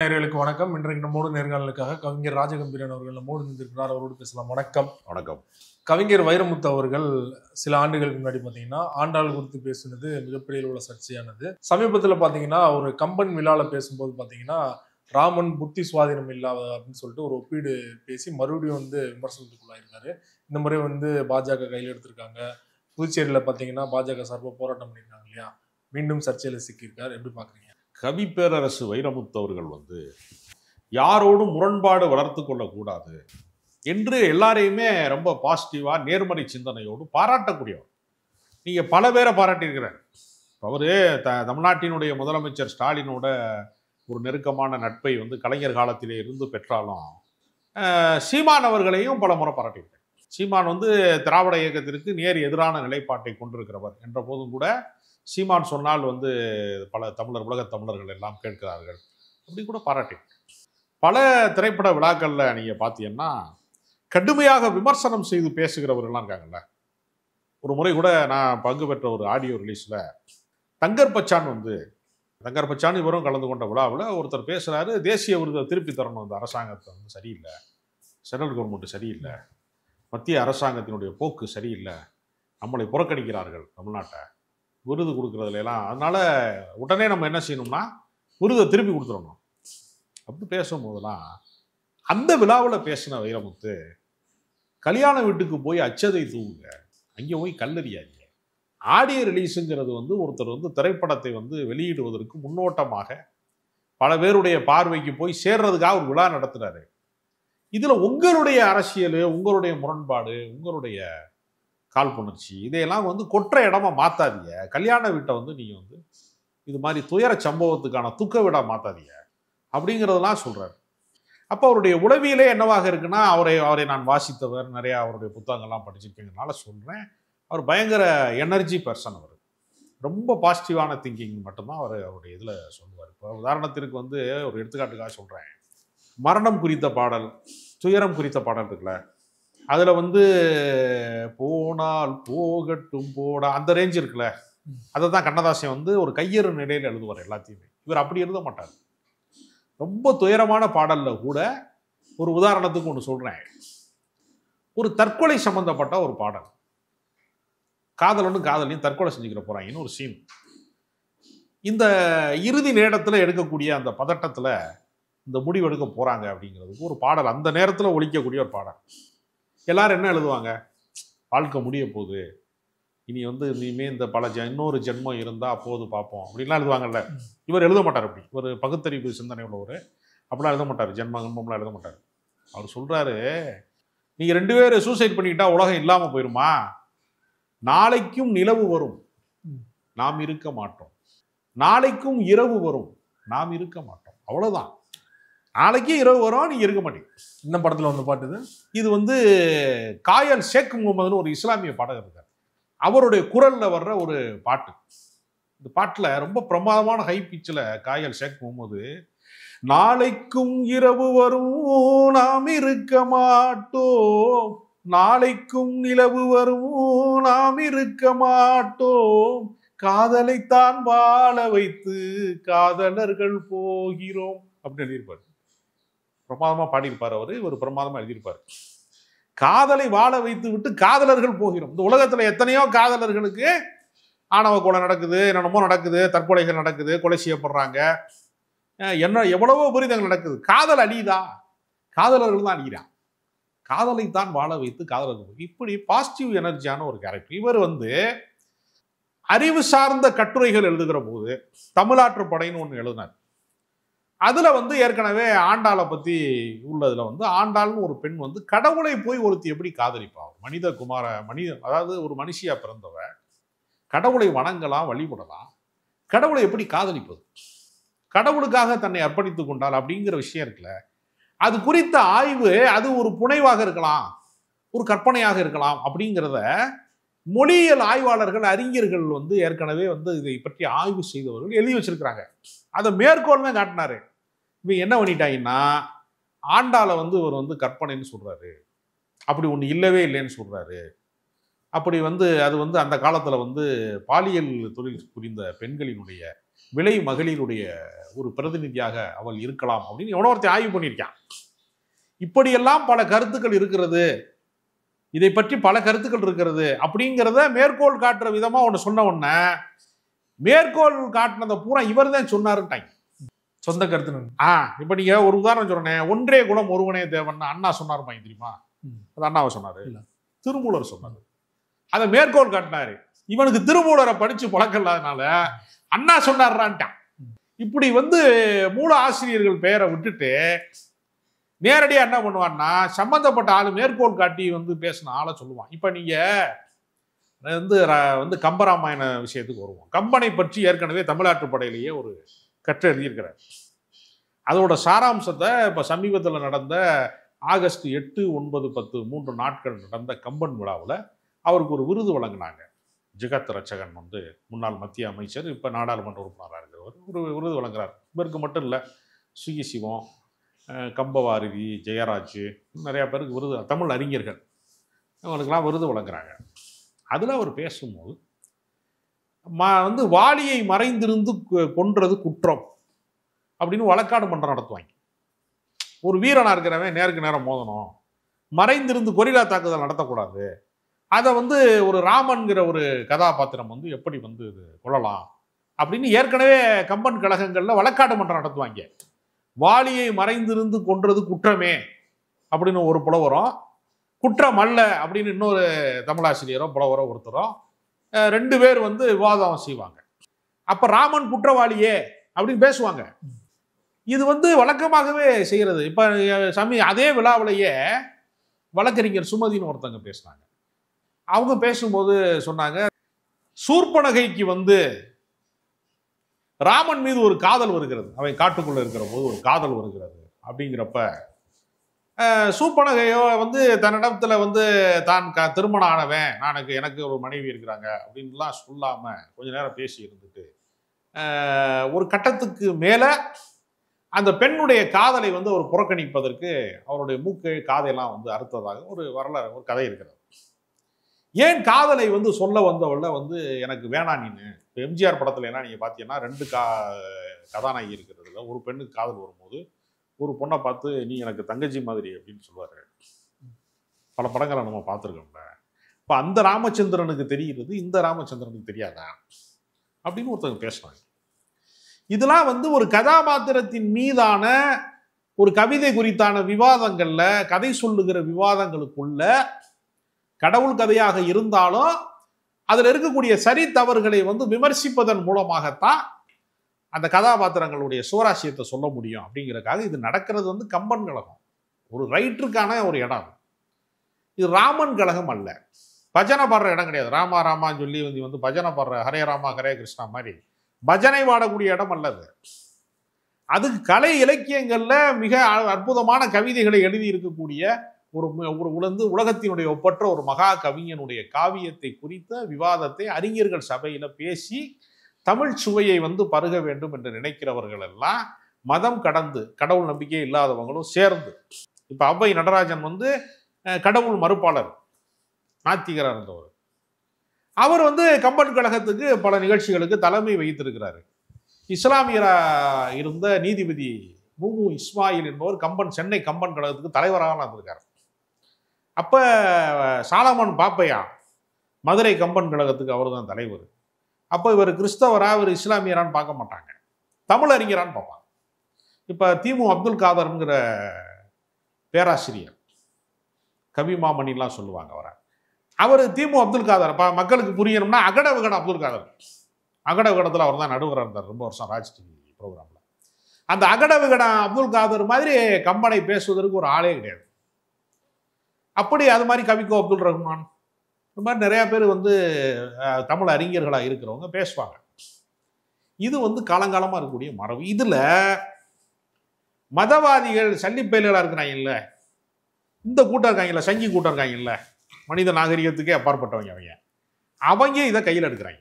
நேயர்களுக்கு வணக்கம். இன்றைக்கு நம்மோடு நேர்காணலுக்காக கவிஞர் ராஜகம்பீரன் அவர்கள் நம்மோடு இருந்திருக்கிறார். அவரோடு பேசலாம். வணக்கம். வணக்கம். கவிஞர் வைரமுத்து அவர்கள் சில ஆண்டுகளுக்கு முன்னாடி பாத்தீங்கன்னா ஆண்டாள் குறித்து பேசுனது மிகப்பெரிய உள்ள சர்ச்சையானது. சமீபத்தில் பாத்தீங்கன்னா ஒரு கம்பன் விழால பேசும்போது பாத்தீங்கன்னா ராமன் புத்தி சுவாதீனம் இல்லாத அப்படின்னு சொல்லிட்டு ஒரு ஒப்பீடு பேசி மறுபடியும் விமர்சனத்துக்குள்ளாயிருக்காரு. இந்த முறை பாஜக கையில் எடுத்திருக்காங்க. புதுச்சேரியில பாத்தீங்கன்னா பாஜக சார்பாக போராட்டம் பண்ணியிருக்காங்க இல்லையா? மீண்டும் சர்ச்சையில சிக்கியிருக்கார். எப்படி பாக்குறீங்க? கவி பேரரசு வைரமுத்து அவர்கள் யாரோடும் முரண்பாடு வளர்த்து கொள்ளக்கூடாது என்று எல்லாரையுமே ரொம்ப பாசிட்டிவா நேர்மறை சிந்தனையோடு பாராட்டக்கூடியவர். நீங்க பல பேரை பாராட்டியிருக்கிறார். அவரு தமிழ்நாட்டினுடைய முதலமைச்சர் ஸ்டாலினோட ஒரு நெருக்கமான நட்பை கலைஞர் காலத்திலே இருந்து பெற்றாலும் சீமான் அவர்களையும் பல முறை பாராட்டியிருக்கார். சீமான் திராவிட இயக்கத்திற்கு நேர் எதிரான நிலைப்பாட்டை கொண்டிருக்கிறவர் என்ற போதும் கூட சீமான் சொன்னால் பல உலக தமிழர்கள் எல்லாம் கேட்கிறார்கள் அப்படி கூட பாராட்டி. பல திரைப்பட விழாக்களில் நீங்கள் பார்த்தீங்கன்னா கடுமையாக விமர்சனம் செய்து பேசுகிறவர்கள்லாம் இருக்காங்கல்ல. ஒரு முறை கூட நான் பங்கு பெற்ற ஒரு ஆடியோ ரிலீஸில் தங்கர் பச்சான் இவரும் கலந்து கொண்ட விழாவில் ஒருத்தர் பேசுகிறாரு, தேசிய விருதை திருப்பி தரணும், அந்த அரசாங்கத்தை சரியில்லை, சென்ட்ரல் கவர்மெண்ட் சரியில்லை, மத்திய அரசாங்கத்தினுடைய போக்கு சரியில்லை, நம்மளை புறக்கணிக்கிறார்கள் தமிழ்நாட்டை விருது கொடுக்கறதுல எல்லாம், அதனால உடனே நம்ம என்ன செய்யணும்னா விருதை திருப்பி கொடுத்துடணும் அப்படி பேசும்போதெல்லாம் அந்த விழாவில் பேசின வைரமுத்து, கல்யாண வீட்டுக்கு போய் அச்சதை தூவுங்க, அங்கே போய் கல்லறியாதீங்க. ஆடியோ ரிலீஸுங்கிறது ஒருத்தர் திரைப்படத்தை வெளியிடுவதற்கு முன்னோட்டமாக பல பேருடைய பார்வைக்கு போய் சேர்றதுக்காக ஒரு விழா நடத்துறாரு. இதுல உங்களுடைய அரசியல், உங்களுடைய முரண்பாடு, உங்களுடைய காழ்ப்புணர்ச்சி இதையெல்லாம் கொற்ற இடமா மாத்தாதீங்க. கல்யாண வீட்டை நீங்க இது மாதிரி துயர சம்பவத்துக்கான துக்க விடா மாத்தாதீங்க அப்படிங்கிறதெல்லாம் சொல்றாரு. அப்போ அவருடைய உளவியலே என்னவாக இருக்குன்னா, அவரை நான் வாசித்தவர், நிறைய அவருடைய புத்தகங்கள்லாம் படிச்சிருக்கேங்கிறதுனால சொல்றேன், அவர் பயங்கர எனர்ஜி பர்சன். அவர் ரொம்ப பாசிட்டிவான திங்கிங் மட்டும்தான் அவருடைய இதில் சொல்லுவார். இப்போ உதாரணத்திற்கு ஒரு எடுத்துக்காட்டுக்காக சொல்கிறேன், மரணம் குறித்த பாடல், துயரம் குறித்த பாடல் இருக்குல்ல, அதில் போனால் போகட்டும் போடா அந்த ரேஞ்ச் இருக்குல்ல, அதை தான் கண்ணதாசன் ஒரு கையறு நிலையில் எழுதுவார் எல்லாத்தையுமே. இவர் அப்படி எழுத மாட்டார். ரொம்ப துயரமான பாடலில் கூட ஒரு உதாரணத்துக்கு ஒன்று சொல்கிறேன், ஒரு தற்கொலை சம்பந்தப்பட்ட ஒரு பாடல், காதலனும் காதலையும் தற்கொலை செஞ்சுக்கிற போகிறாங்கன்னு ஒரு சீன். இந்த இறுதி நேரத்தில் எடுக்கக்கூடிய அந்த பதட்டத்தில் இந்த முடிவு எடுக்க போகிறாங்க அப்படிங்கிறதுக்கு ஒரு பாடல், அந்த நேரத்தில் ஒலிக்கக்கூடிய ஒரு பாடல். எல்லாரும் என்ன எழுதுவாங்க, வாழ்க்கை முடிய போகுது, இனி இனிமே இந்த இன்னொரு ஜென்மம் இருந்தால் அப்போது பார்ப்போம் அப்படின்லாம் எழுதுவாங்கல்ல. இவர் எழுத மாட்டார். அப்படி ஒரு பகுத்தறிவு சிந்தனை உள்ளவர் அப்படிலாம் எழுத மாட்டார். ஜென்மம்லாம் எழுத மாட்டார். அவர் சொல்கிறாரு, நீங்கள் 2 பேரும் சூசைட் பண்ணிக்கிட்டா உலகம் இல்லாமல் போயிடுமா? நாளைக்கும் நிலவு வரும், நாம் இருக்க மாட்டோம். நாளைக்கும் இரவு வரும், நாம் இருக்க மாட்டோம். அவ்வளோதான். நாளைக்கே இரவு வரும், நீங்க இருக்க மாட்டீங்க. இந்த படத்துல பாட்டு இது காயல் ஷேக் முகமதுன்னு ஒரு இஸ்லாமிய பாடகர் இருக்கார். அவருடைய குரல்ல வர்ற ஒரு பாட்டு. இந்த பாட்டுல ரொம்ப பிரமாதமான ஹை பிச்சில் காயல் ஷேக் முகமது, நாளைக்கும் இரவு வரும் நாம் இருக்க மாட்டோம், நாளைக்கும் நிலவு வரும் நாம் இருக்க மாட்டோம், காதலைத்தான் வாழ வைத்து காதலர்கள் போகிறோம் அப்படின்னு எழுதியிருப்பார். பிரமாதமா பாடியிருப்பார் அவர். ஒரு பிரமாதமா எழுதியிருப்பார். காதலை வாழ வைத்து விட்டு காதலர்கள் போகிறோம். இந்த உலகத்துல எத்தனையோ காதலர்களுக்கு ஆணவ கொலை நடக்குது, என்னென்னமோ நடக்குது, தற்கொலைகள் நடக்குது, கொலை செய்யப்படுறாங்க, எவ்வளவோ புரிதங்கள் நடக்குது. காதல் அழியுதா? காதலர்கள் தான் அழிகிறான். காதலைத்தான் வாழ வைத்து காதலர்கள். இப்படி பாசிட்டிவ் எனர்ஜியான ஒரு கேரக்டர். இவர் அறிவு சார்ந்த கட்டுரைகள் எழுதுகிற போது தமிழாற்று படைன்னு ஒன்று எழுதினார். அதுல ஏற்கனவே ஆண்டாளை பத்தி உள்ளதுல ஆண்டாள்னு ஒரு பெண் கடவுளை போய் ஒருத்தி எப்படி காதலிப்பா? அதாவது ஒரு மனுஷியா பிறந்தவ கடவுளை வணங்கலாம், வழிபடலாம், கடவுளை எப்படி காதலிப்பது? கடவுளுக்காக தன்னை அர்ப்பணித்துக் கொண்டால் அப்படிங்கிற விஷயம் இருக்குல்ல, அது குறித்த ஆய்வு, அது ஒரு புனைவாக இருக்கலாம், ஒரு கற்பனையாக இருக்கலாம் அப்படிங்கிறத மொழியியல் ஆய்வாளர்கள், அறிஞர்கள் ஏற்கனவே இதை பற்றி ஆய்வு செய்தவர்கள் எழுதி வச்சிருக்கிறாங்க. அதை மேற்கோள் தான் காட்டினாரு. இவங்க என்ன பண்ணிட்டாங்கன்னா, ஆண்டாளை இவர் கற்பனைன்னு சொல்றாரு, அப்படி ஒன்று இல்லவே இல்லைன்னு சொல்றாரு. அப்படி அது அந்த காலத்துல பாலியல் தொழில் புரிந்த பெண்களினுடைய விலை மகளிருடைய ஒரு பிரதிநிதியாக அவள் இருக்கலாம் அப்படின்னு எவனோ ஒருத்தன் ஆய்வு பண்ணியிருக்கான். இப்படியெல்லாம் பல கருத்துக்கள் இருக்கிறது, இதை பற்றி பல கருத்துக்கள் இருக்கிறது அப்படிங்கிறத மேற்கோள் காட்டுற விதமா ஒன்று சொன்ன உடனே மேற்கோள் காட்டினதை பூரா இவர் தான் சொன்னாருட்டாங்க. சொந்த கருத்து. இப்ப நீங்க ஒரு உதாரணம் சொல்றேன், ஒன்றே குலம் ஒருவனே தேவன் அண்ணா சொன்னாருமா தெரியுமா? அது அண்ணாவை சொன்னாரு, திருமூலர் சொன்னாரு. அதை மேற்கோள் காட்டினாரு. இவனுக்கு திருமூலரை படிச்சு பழக்கம் இல்லாதனால அண்ணா சொன்னார்றான்ட்டான். இப்படி மூல ஆசிரியர்கள் பெயரை விட்டுட்டு நேரடியா என்ன பண்ணுவான்னா சம்பந்தப்பட்ட ஆளு மேற்கோள் காட்டி பேசின ஆளை சொல்லுவான். இப்ப நீங்க கம்பராமாயண விஷயத்துக்கு வருவோம். கம்பனை பற்றி ஏற்கனவே தமிழ்நாட்டு படையிலேயே ஒரு கற்று எழுதியிருக்கிறார். அதோட சாராம்சத்தை இப்ப சமீபத்தில் நடந்த ஆகஸ்ட் 8, 9, 10 3 நாட்கள் நடந்த கம்பன் விழாவில் அவருக்கு ஒரு விருது வழங்கினாங்க. ஜெகத் ரட்சகன் முன்னாள் மத்திய அமைச்சர், இப்ப நாடாளுமன்ற உறுப்பினராக இருக்கிறவர், ஒரு விருது வழங்குறார். இவருக்கு மட்டும் இல்லை, சுகி சிவம், கம்பவாரதி, ஜெயராஜ், நிறைய பேருக்கு விருது, தமிழ் அறிஞர்கள் அவங்களுக்கெல்லாம் விருது வழங்குறாங்க. அதில் அவர் பேசும்போது வாலியை மறைந்திருந்து கொன்றது குற்றம் அப்படின்னு வழக்காடு மன்றம் நடத்துவாங்க. ஒரு வீரனா இருக்கிறவன் நேருக்கு நேரம் மோதணும், மறைந்திருந்து கொரில்லா தாக்குதல் நடத்தக்கூடாது, அதை ஒரு ராமன்கிற ஒரு கதாபாத்திரம் எப்படி இது கொள்ளலாம் அப்படின்னு ஏற்கனவே கம்பன் கழகங்கள்ல வழக்காடு மன்றம் நடத்துவாங்க. வாலியை மறைந்திருந்து கொன்றது குற்றமே அப்படின்னு ஒரு புலவரும், குற்றம் அல்ல அப்படின்னு இன்னொரு தமிழாசிரியரோ புலவரோ ஒருத்தரும் 2 பேர் விவாதம் செய்வாங்க. அப்ப ராமன் குற்றவாளியே அப்படின்னு பேசுவாங்க. இது வழக்கமாகவே செய்யறது. இப்ப அதே விழாவிலேயே வழக்கறிஞர் சுமதினு ஒருத்தங்க பேசினாங்க. அவங்க பேசும்போது சொன்னாங்க, சூர்பனகைக்கு ராமன் மீது ஒரு காதல் வருகிறது, அவன் காட்டுக்குள்ள இருக்கிற போது ஒரு காதல் வருகிறது. அப்படிங்கிறப்ப சூர்பனகையோ தன்னிடத்துல தான் திருமணம் ஆனவன், எனக்கு ஒரு மனைவி இருக்கிறாங்க அப்படின்லாம் சொல்லாம கொஞ்ச நேரம் பேசி இருந்துட்டு ஒரு கட்டத்துக்கு மேல அந்த பெண்ணுடைய காதலை அவர் புறக்கணிப்பதற்கு அவருடைய மூக்கு காதையெல்லாம் அறுத்ததாக ஒரு வரலாறு, ஒரு கதை இருக்கிறது. ஏன் காதலை சொல்ல வந்தவள்ள எனக்கு வேணாம் நீனு. இப்போ எம்ஜிஆர் படத்துல என்ன நீங்க பார்த்தீங்கன்னா 2 கதாநாயகி இருக்கிறதுல ஒரு பெண்ணுக்கு காதல் வரும்போது ஒரு பொண்ணை பார்த்து நீ எனக்கு தங்கச்சி மாதிரி அப்படின்னு சொல்லுவாரு. பல படங்களை நம்ம பார்த்துருக்கோம்ல. இப்போ அந்த ராமச்சந்திரனுக்கு தெரிகிறது, இந்த ராமச்சந்திரனுக்கு தெரியாதா அப்படின்னு ஒருத்தங்க பேசுறாங்க. இதெல்லாம் ஒரு கதாபாத்திரத்தின் மீதான ஒரு கவிதை குறித்தான விவாதங்கள்ல, கதை சொல்லுகிற விவாதங்களுக்குள்ள கடவுள் கதையாக இருந்தாலும் அதுல இருக்கக்கூடிய சரி தவறுகளை விமர்சிப்பதன் மூலமாகத்தான் அந்த கதாபாத்திரங்களுடைய சுவராசியத்தை சொல்ல முடியும். அப்படிங்கிறதுக்காக இது நடக்கிறது கம்பன் கழகம், ஒரு ரைட்டருக்கான ஒரு இடம். இது ராமன் கழகம் அல்ல, பஜனை பாடுற இடம் கிடையாது. ராமா ராமான்னு சொல்லி பஜனை பாடுற ஹரே ராமா ஹரே கிருஷ்ணா மாதிரி பஜனை பாடக்கூடிய இடம் அல்லது. அதுக்கு கலை இலக்கியங்கள்ல மிக அற்புதமான கவிதைகளை எழுதி இருக்கக்கூடிய ஒரு உலகத்தினுடைய ஒப்பற்ற ஒரு மகா கவிஞனுடைய காவியத்தை குறித்த விவாதத்தை அறிஞர்கள் சபையில பேசி தமிழ் சுவையை பருக வேண்டும் என்று நினைக்கிறவர்கள் எல்லாம் மதம் கடந்து, கடவுள் நம்பிக்கை இல்லாதவங்களும் சேர்ந்து, இப்ப அவ்வை நடராஜன் கடவுள் மறுப்பாளர், நாத்திகராக இருந்தவர். அவர் கம்பன் கழகத்துக்கு பல நிகழ்ச்சிகளுக்கு தலைமை வகித்திருக்கிறாரு. இஸ்லாமியரா இருந்த நீதிபதி முமு இஸ்மாயில் என்பவர் சென்னை கம்பன் கழகத்துக்கு தலைவராக இருந்திருக்காரு. அப்ப சாலமன் பாப்பையா மதுரை கம்பன் கழகத்துக்கு அவர் தான் தலைவர். அப்போ இவர் கிறிஸ்தவரா இவர் இஸ்லாமியரான்னு பார்க்க மாட்டாங்க, தமிழறிஞரான்னு பார்ப்பாங்க. இப்ப திமு அப்துல் காதர்ங்கிற பேராசிரியர், கவிமாமணிலாம் சொல்லுவாங்க அவர் திமு அப்துல் காதர். மக்களுக்கு புரியணும்னா அகட விகட அப்துல் காதர், அகட விகடத்தில் அவர் தான் நடுவராக இருந்தார் ரொம்ப வருஷம் ராஜ் டிவி ப்ரோக்ராம்ல. அந்த அகட விகட அப்துல் காதர் மாதிரி கம்பனை பேசுவதற்கு ஒரு ஆளே கிடையாது. அப்படி அது மாதிரி கவிக்கோ அப்துல் ரஹ்மான், இந்த மாதிரி நிறைய பேர் தமிழ் அறிஞர்களாக இருக்கிறவங்க பேசுவாங்க. இது காலங்காலமாக இருக்கக்கூடிய மரபு. இதுல மதவாதிகள் சல்லிப்பயல்களா இருக்கிறாங்கல்ல, இந்த கூட்டம் இருக்காங்கல்ல, சங்கி கூட்டம் இருக்காங்கல்ல, மனித நாகரிகத்துக்கே அப்பாற்பட்டவங்க, அவங்க இதை கையில் எடுக்கிறாங்க.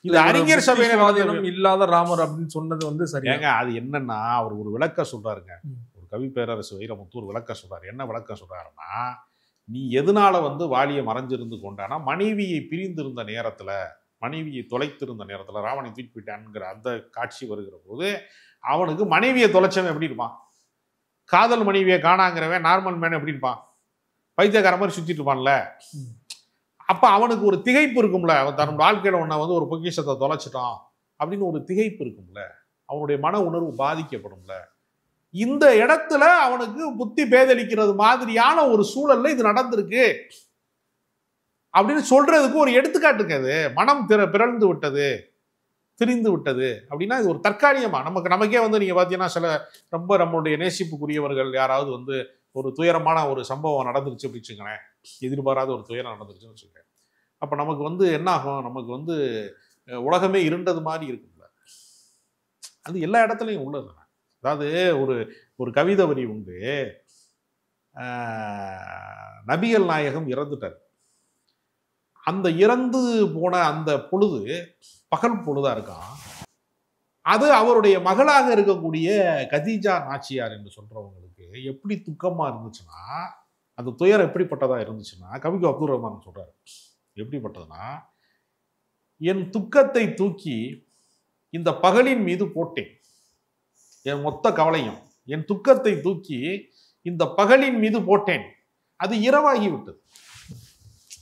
இது அறிஞர் சபையில இல்லாத ராமர் அப்படின்னு சொன்னது சரியாங்க. அது என்னன்னா அவர் ஒரு விளக்கம் சொல்றாருங்க. ஒரு கவி பேரரசு வைரமுத்து ஒரு விளக்கம் சொல்றாரு. என்ன விளக்கம் சொல்றாருன்னா, நீ எதனால வாலியை மறைஞ்சிருந்து கொண்டானா, மனைவியை பிரிந்திருந்த நேரத்துல மனைவியை தொலைத்திருந்த நேரத்தில் ராவணனை தூக்கி போயிட்டான்ங்கிற அந்த காட்சி வருகிற போது அவனுக்கு மனைவியை தொலைச்சவன் எப்படி இருப்பான்? காதல் மனைவியை காணாங்கிறவன் நார்மல் மேன் எப்படி இருப்பான்? பைத்தியக்கார மாதிரி சுத்திட்டு இருப்பான்ல. அப்ப அவனுக்கு ஒரு திகைப்பு இருக்கும்ல, அவன் தன் வாழ்க்கையில ஒன்ன வந்து ஒரு பொக்கிஷத்தை தொலைச்சிட்டான் அப்படின்னு ஒரு திகைப்பு இருக்கும்ல, அவனுடைய மன உணர்வு பாதிக்கப்படும்ல. இந்த இடத்துல அவனுக்கு புத்தி பேதளிக்கிறது மாதிரியான ஒரு சூழல்ல இது நடந்திருக்கு அப்படின்னு சொல்றதுக்கு ஒரு எடுத்துக்காட்டுங்க. அது மனம் பிறழ்ந்து விட்டது, திரிந்து விட்டது அப்படின்னா இது ஒரு தற்காலிகமா நமக்கே வந்து நீங்க பாத்தீங்கன்னா சில ரொம்ப நம்மளுடைய நேசிப்புக்குரியவர்கள் யாராவது வந்து ஒரு துயரமான ஒரு சம்பவம் நடந்துருச்சு அப்படின்னு வச்சுக்கோங்களேன், எதிர்பாராத ஒரு துயரம் நடந்துருச்சுன்னு வச்சுக்கோங்க. அப்ப நமக்கு வந்து என்ன ஆகும், நமக்கு வந்து உலகமே இருண்டது மாதிரி இருக்கும்ல. அது எல்லா இடத்துலையும் உள்ளது. அதாவது ஒரு ஒரு கவிதை வரி உண்டு, நபிகள் நாயகம் இறந்துட்டார். அந்த இறந்து போன அந்த பொழுது பகல் பொழுதா இருக்கான். அது அவருடைய மகளாக இருக்கக்கூடிய கதீஜா நாச்சியார் என்று சொல்றவங்களுக்கு எப்படி துக்கமா இருந்துச்சுன்னா, அந்த துயரம் எப்படிப்பட்டதா இருந்துச்சுன்னா, கவிக்கு அப்துல் ரஹ்மான் சொல்றாரு எப்படிப்பட்டதுன்னா, என் துக்கத்தை தூக்கி இந்த பகலின் மீது போட்டேன், என் மொத்த கவலையும் என் துக்கத்தை தூக்கி இந்த பகலின் மீது போட்டேன், அது இரவாகி விட்டது.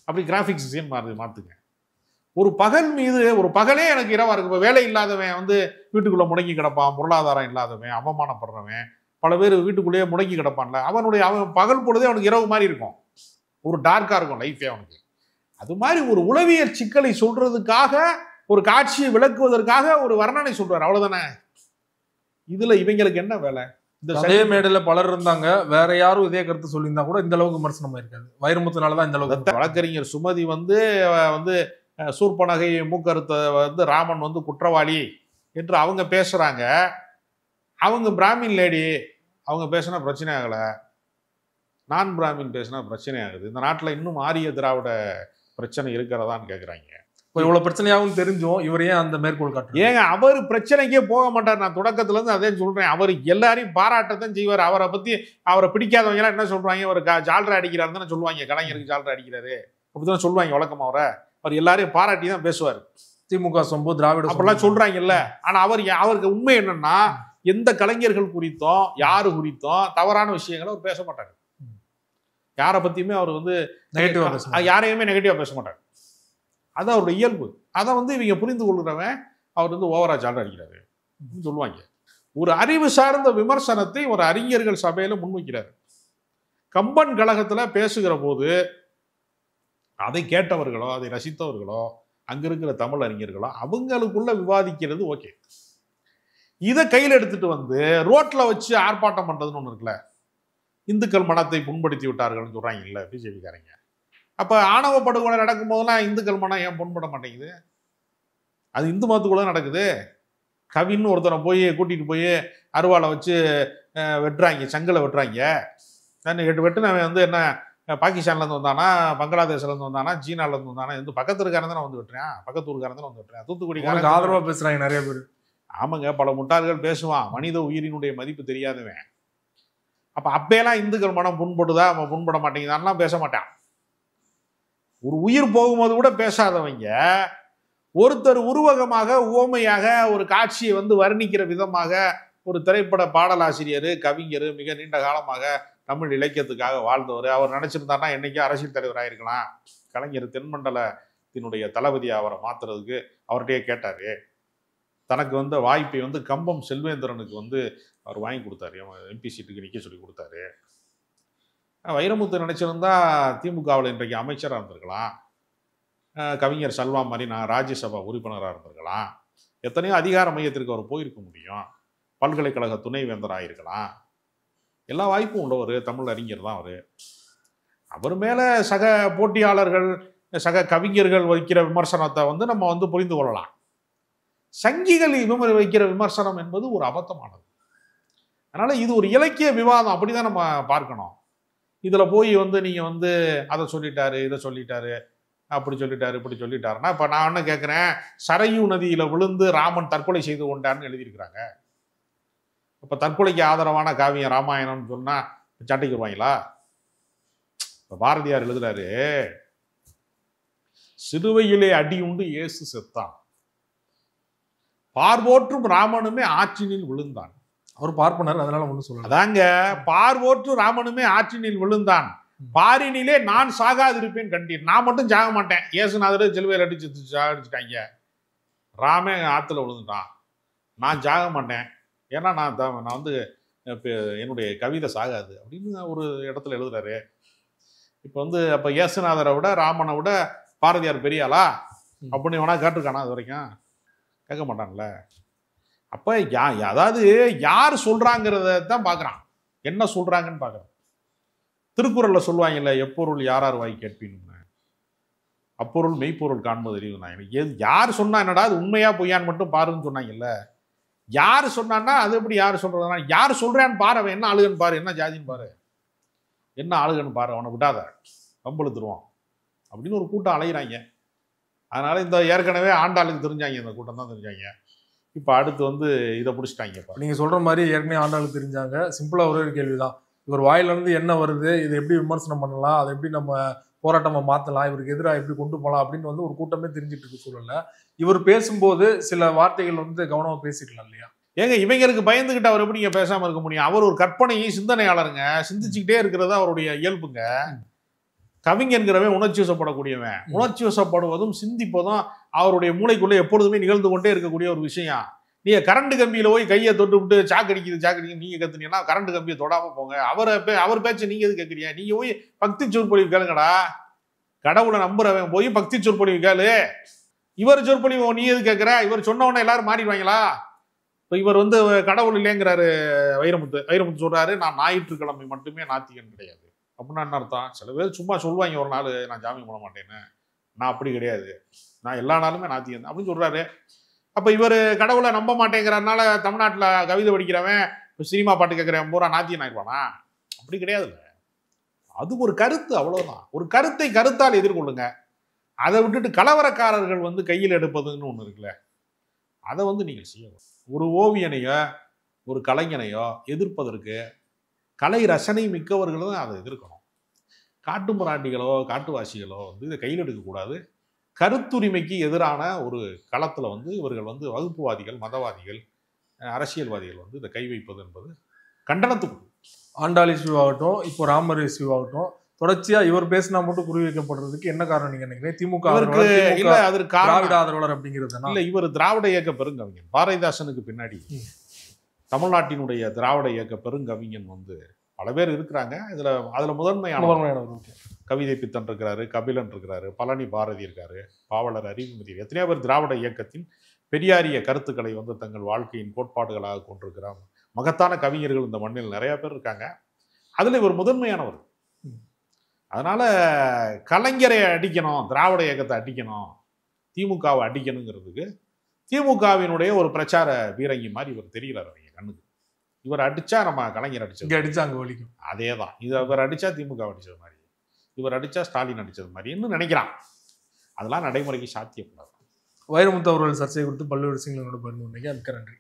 அப்படி கிராஃபிக்ஸ் டிசைன் மாத்துங்க. ஒரு பகல் மீது, ஒரு பகலே எனக்கு இரவா இருக்கு. இப்போ வேலை இல்லாதவன் வந்து வீட்டுக்குள்ள முடங்கி கிடப்பான், பொருளாதாரம் இல்லாதவன், அவமானப்படுறவன், பல பேர் வீட்டுக்குள்ளேயே முடங்கி கிடப்பான்ல, அவன் பகல் பொழுதே அவனுக்கு இரவு மாதிரி இருக்கும், ஒரு டார்க்கா இருக்கும் லைஃபே அவனுக்கு. அது மாதிரி ஒரு உளவியல் சிக்கலை சொல்றதுக்காக, ஒரு காட்சியை விளக்குவதற்காக ஒரு வர்ணனை சொல்றாரு, அவ்வளவுதானே. இதுல இவங்களுக்கு என்ன வேலை? அதே மேடையில பலர் இருந்தாங்க, வேற யாரும் இதே கருத்து சொல்லியிருந்தா கூட இந்த அளவுக்கு விமர்சனமா இருக்காது. வைரமுத்துனாலதான் இந்த அளவுக்கு. வழக்கறிஞர் சுமதி வந்து சூர்பனகை மூக்கறுத்த வந்து ராமன் வந்து குற்றவாளி என்று அவங்க பேசுறாங்க. அவங்க பிராமின் லேடி, அவங்க பேசினா பிரச்சனை ஆகலை, நான் பிராமின் பேசினா பிரச்சனை ஆகுது. இந்த நாட்டில் இன்னும் ஆரிய திராவிட பிரச்சனை இருக்கிறதான்னு கேட்குறாங்க. இப்போ இவ்வளவு பிரச்சனையாகவும் தெரிஞ்சோம், இவர் ஏன் அந்த மேற்கோள் காட்டுறாரு? ஏங்க அவர் பிரச்சனைக்கே போக மாட்டார். நான் தொடக்கத்துல இருந்து அதே சொல்றேன், அவர் எல்லாரையும் பாராட்டத்தான் செய்வார். அவரை பிடிக்காதவங்க எல்லாம் என்ன சொல்றாங்க, அவர் ஜால்ரா அடிக்கிறாருன்னு தானே சொல்லுவாங்க, கலைஞருக்கு ஜால்ரா அடிக்கிறாரு அப்படிதான் சொல்லுவாங்க வழக்கமா. அவர் எல்லாரையும் பாராட்டி தான் பேசுவார். திமுக சொம்பு திராவிட அப்படிலாம் சொல்றாங்கல்ல. ஆனா அவருக்கு உண்மை என்னன்னா, எந்த கலைஞர்கள் குறித்தும் யாரு குறித்தும் தவறான விஷயங்களை அவர் பேச மாட்டாரு. யாரை பத்தியுமே அவர் வந்து யாரையுமே நெகட்டிவா பேச மாட்டார். அது அவருடைய இயல்பு. அதை வந்து இவங்க புரிந்து கொள்கிறவன் அவர் வந்து ஓவரா ஜால்ரா அடிக்கிறாரு சொல்லுவாங்க. ஒரு அறிவு சார்ந்த விமர்சனத்தை ஒரு அறிஞர்கள் சபையில முன்வைக்கிறார். கம்பன் கழகத்துல பேசுகிற போது அதை கேட்டவர்களோ அதை ரசித்தவர்களோ அங்க இருக்கிற தமிழ் அறிஞர்களோ அவங்களுக்குள்ள விவாதிக்கிறது ஓகே. இதை கையில் எடுத்துட்டு வந்து ரோட்ல வச்சு ஆர்ப்பாட்டம் பண்றதுன்னு ஒண்ணு இருக்குல்ல, இந்துக்கள் மனத்தை புண்படுத்தி விட்டார்கள்னு சொல்றாங்கல்ல பிஜேபிக்காரங்க. அப்ப ஆணவ படுகொலை நடக்கும் போதெல்லாம் இந்துக்கள் மனம் ஏன் புண்பட மாட்டேங்குது? அது இந்து மதத்துக்குள்ள நடக்குது. கவின்னு ஒருத்தனை போய் கூட்டிட்டு போய் அருவாளை வச்சு வெட்டுறாங்க, சங்கலை வெட்டுறாங்க. வெட்டுனவன் வந்து என்ன பாகிஸ்தான்ல இருந்து வந்தானா, பங்களாதேஷ்ல இருந்து வந்தானா, சீனால இருந்து வந்தானா, எந்த பக்கத்து இருக்காரன் தானே வந்து வெட்டுறான், பக்கத்து ஊருக்காரன் தானே வந்து வெட்டுறான். தூத்துக்குடிக்காரன் ஆதரவா பேசுறாங்க நிறைய பேர். ஆமாங்க, பல முட்டாள்கள் பேசுவான், மனித உயிரினுடைய மதிப்பு தெரியாதவன். அப்ப அப்பெல்லாம் இந்துக்கள் மனம் புண்படுதா, அவன் புண்பட மாட்டேங்குதான்லாம் பேச மாட்டான். ஒரு உயிர் போகும்போது கூட பேசாதவங்க ஒருத்தர் உருவகமாக உவமையாக ஒரு காட்சியை வந்து வர்ணிக்கிற விதமாக ஒரு திரைப்பட பாடலாசிரியர் கவிஞர் மிக நீண்ட காலமாக தமிழ் இலக்கியத்துக்காக வாழ்ந்தவர். அவர் நினைச்சிருந்தாருன்னா என்னைக்கே அரசியல் தலைவராக இருக்கலாம். கலைஞர் தென்மண்டலத்தினுடைய தளபதி அவரை மாத்துறதுக்கு அவர்கிட்டயே கேட்டாரு. தனக்கு வந்த வாய்ப்பை வந்து கம்பம் செல்வேந்திரனுக்கு வந்து அவர் வாங்கி கொடுத்தாரு, எம்பி சீட்டுக்கு நிற்க சொல்லி கொடுத்தாரு. வைரமுத்து நினைச்சிருந்தா திமுகவில் இன்றைக்கு அமைச்சராக இருந்திருக்கலாம், கவிஞர் சல்வா மாதிரி நான் ராஜ்யசபா உறுப்பினராக இருந்திருக்கலாம், எத்தனையோ அதிகார மையத்திற்கு அவர் போயிருக்க முடியும், பல்கலைக்கழக துணைவேந்தராக இருக்கலாம். எல்லா வாய்ப்பும் உள்ளவர் தமிழ் அறிஞர் தான் அவர். அவர் மேலே சக போட்டியாளர்கள் சக கவிஞர்கள் வைக்கிற விமர்சனத்தை வந்து நம்ம வந்து புரிந்து கொள்ளலாம். சங்கிகள் வைக்கிற விமர்சனம் என்பது ஒரு அபத்தமானது. அதனால இது ஒரு இலக்கிய விவாதம், அப்படிதான் நம்ம பார்க்கணும். இதுல போய் வந்து நீங்க வந்து அதை சொல்லிட்டாரு, இதை சொல்லிட்டாரு, அப்படி சொல்லிட்டாரு, இப்படி சொல்லிட்டாருன்னா இப்ப நான் என்ன கேட்கிறேன், சரையு நதியில விழுந்து ராமன் தற்கொலை செய்து கொண்டான்னு எழுதியிருக்கிறாங்க. இப்ப தற்கொலைக்கு ஆதரவான காவியம் ராமாயணம்னு சொன்னா சட்டைக்கு வருவாங்களா? இப்ப பாரதியார் எழுதுறாரு, சிலுவையிலே அடி உண்டு இயேசு செத்தான், பார்வோற்றும் ராமனுமே ஆற்றினில் விழுந்தான். அவர் பார்ப்பனர், அதனால ஒன்றும் சொல்லல. அதாங்க, பார்வோற்றும் ராமனுமே ஆற்றினில் விழுந்தான், பாரினிலே நான் சாகாதிருப்பேன் கண்டீர். நான் மட்டும் சாக மாட்டேன். இயேசுநாதர் சிலுவையில் அடிச்சுட்டாங்க, ராமே ஆற்றுல விழுந்துட்டான், நான் சாக மாட்டேன், ஏன்னா நான் வந்து என்னுடைய கவிதை சாகாது அப்படின்னு ஒரு இடத்துல எழுதுறாரு. இப்போ வந்து அப்போ இயேசுநாதரை விட ராமனை விட பாரதியார் பெரியாளா அப்படின்னு வேணா கேட்டிருக்கானா? அது வரைக்கும் கேட்க மாட்டான்ல. அப்போ அதாவது யார் சொல்றாங்கிறத தான் பார்க்குறான், என்ன சொல்றாங்கன்னு பார்க்குறான். திருக்குறளில் சொல்லுவாங்கல்ல, எப்பொருள் யாரார் வாய் கேட்பின்னு, அப்பொருள் மெய்ப்பொருள் காண்பது அறிவு. நான் எனக்கு யார் சொன்னா என்னடா அது உண்மையா பொய்யான்னு மட்டும் பாருன்னு சொன்னாங்கல்ல. யார் சொன்னான்னா அது எப்படி யார் சொல்றதுனா, யார் சொல்றான்னு பாரு, அவன் என்ன ஆளுகன்னு பாரு, என்ன ஜாதின்னு பாரு, என்ன ஆளுகன்னு பாரு, அவனை விடாத கம்பெழுத்துருவான் அப்படின்னு ஒரு கூட்டம் அலைகிறாங்க. அதனால இந்த ஏற்கனவே ஆண்டாளுக்கு தெரிஞ்சாங்க, இந்த கூட்டம் தான் தெரிஞ்சாங்க. இப்போ அடுத்து வந்து இதை பிடிச்சிட்டாங்க. நீங்க சொல்ற மாதிரி ஏற்கனவே ஆண்டாளுக்கு தெரிஞ்சாங்க. சிம்பிளா ஒரே ஒரு கேள்விதான், இவர் வாயில இருந்து என்ன வருது, இதை எப்படி விமர்சனம் பண்ணலாம், அதை எப்படி நம்ம போராட்டமா மாத்தலாம், இவருக்கு எதிராக எப்படி கொண்டு போகலாம் அப்படின்னு வந்து ஒரு கூட்டமே தெரிஞ்சிட்டு இருக்கு சூழல்ல இவர் பேசும்போது சில வார்த்தைகள் வந்து கவனமா பேசிக்கலாம் இல்லையா? ஏங்க, இவங்களுக்கு பயந்துகிட்டு அவர் எப்படி பேசாம இருக்க முடியும்? அவர் ஒரு கற்பனை சிந்தனையாளருங்க, சிந்திச்சுக்கிட்டே இருக்கிறது அவருடைய இயல்புங்க. கவிஞன்கிறவன் உணர்ச்சி வசப்படக்கூடியவன், உணர்ச்சி வசப்படுவதும் சிந்திப்பதும் அவருடைய மூளைக்குள்ள எப்பொழுதுமே நிகழ்ந்து கொண்டே இருக்கக்கூடிய ஒரு விஷயம். நீங்க கரண்ட் கம்பியில போய் கையை தொட்டு விட்டு சாக்கடிக்குது நீங்க கத்துனீங்கன்னா கரண்ட் கம்பியை தொடாம போங்க. அவர் பேச்சு நீங்க எது கேட்குறீங்க? நீங்க போய் பக்தி சொற்பொழிவு கேளுங்கடா. கடவுளை நம்புறவன் போய் பக்தி சொற்பொழிவு கேளு. இவர் சொற்பொழிவு நீ எது கேட்குற? இவர் சொன்ன உடனே எல்லாரும் மாறிடுவாங்களா? இப்போ இவர் வந்து கடவுள் இல்லைங்கிறாரு. வைரமுத்து சொல்றாரு, நான் ஞாயிற்றுக்கிழமை மட்டுமே நாத்திகன் கிடையாது அப்படின்னா என்ன அர்த்தம்? சில பேர் சும்மா சொல்லுவாங்க, ஒரு நாள் நான் ஜாமீன் போட மாட்டேன்னு, நான் அப்படி கிடையாது, நான் எல்லா நாளுமே நாத்திகன் அப்படின்னு சொல்றாரு. அப்போ இவர் கடவுளை நம்ப மாட்டேங்கிறதுனால தமிழ்நாட்டில் கவிதை படிக்கிறவன் சினிமா பாட்டு கேட்குறவன் பூரா நாத்தியன் ஆயிடுவானா? அப்படி கிடையாதுல்ல. அது ஒரு கருத்து, அவ்வளோதான். ஒரு கருத்தை கருத்தால் எதிர்கொள்ளுங்க. அதை விட்டுட்டு கலவரக்காரர்கள் வந்து கையில் எடுப்பதுன்னு ஒன்று இருக்குல்ல, அதை வந்து நீங்கள் செய்யணும். ஒரு ஓவியனையோ ஒரு கலைஞனையோ எதிர்ப்பதற்கு கலை ரசனை மிக்கவர்கள் தான் அதை எதிர்க்கணும். காட்டு மிராண்டிகளோ காட்டுவாசிகளோ வந்து இதை கையில் எடுக்கக்கூடாது. கருத்துரிமைக்கு எதிரான ஒரு களத்தில் வந்து இவர்கள் வந்து வகுப்புவாதிகள், மதவாதிகள், அரசியல்வாதிகள் வந்து இதை கை வைப்பது என்பது கண்டனத்துக்கு. ஆண்டாள் இஷ்யூ ஆகட்டும், இப்போ ராமர் இஷ்யூ ஆகட்டும், தொடர்ச்சியா இவர் பேசினா மட்டும் குறி வைக்கப்படுறதுக்கு என்ன காரணம் நீங்க நினைக்கிறீங்க? திமுக இல்ல, அதற்கு திராவிட ஆதரவாளர் அப்படிங்கிறது இல்ல. இவர் திராவிட இயக்க பெருங்கவிஞன். பாரதிதாசனுக்கு பின்னாடி தமிழ்நாட்டினுடைய திராவிட இயக்க பெருங்கவிஞன் வந்து பல பேர் இருக்கிறாங்க. அதுல முதன்மையான கவிதை பித்தன் இருக்கிறாரு, கபிலன் இருக்கிறாரு, பழனி பாரதி இருக்காரு, பாவலர் அறிவுமதி, எத்தனையோ பேர் திராவிட இயக்கத்தின் பெரியாரிய கருத்துக்களை வந்து தங்கள் வாழ்க்கையின் கோட்பாடுகளாக கொண்டிருக்கிறாங்க. மகத்தான கவிஞர்கள் இந்த மண்ணில் நிறைய பேர் இருக்காங்க. அதுல இவர் முதன்மையானவர். அதனால கலைஞரை அடிக்கணும், திராவிட இயக்கத்தை அடிக்கணும், திமுகவை அடிக்கணுங்கிறதுக்கு திமுகவினுடைய ஒரு பிரச்சார பீரங்கி மாதிரி இவர் தெரியல கண்ணுக்கு. இவர் அடிச்சா நம்ம கலைஞர் அடிச்சா அங்க வலிக்கும். அதே தான். இவர் அடிச்சா திமுக அடிச்சது மாதிரி, இவர் அடிச்சா ஸ்டாலின் அடிச்சது மாதிரி இன்னும் நினைக்கிறான். அதெல்லாம் நடைமுறைக்கு சாத்தியப்படாது. வைரமுத்து அவர்கள் சர்ச்சை குறித்து பல்வேறு விஷயங்களோட பகிர்ந்து கொண்டீங்க. அதுக்கு நன்றி.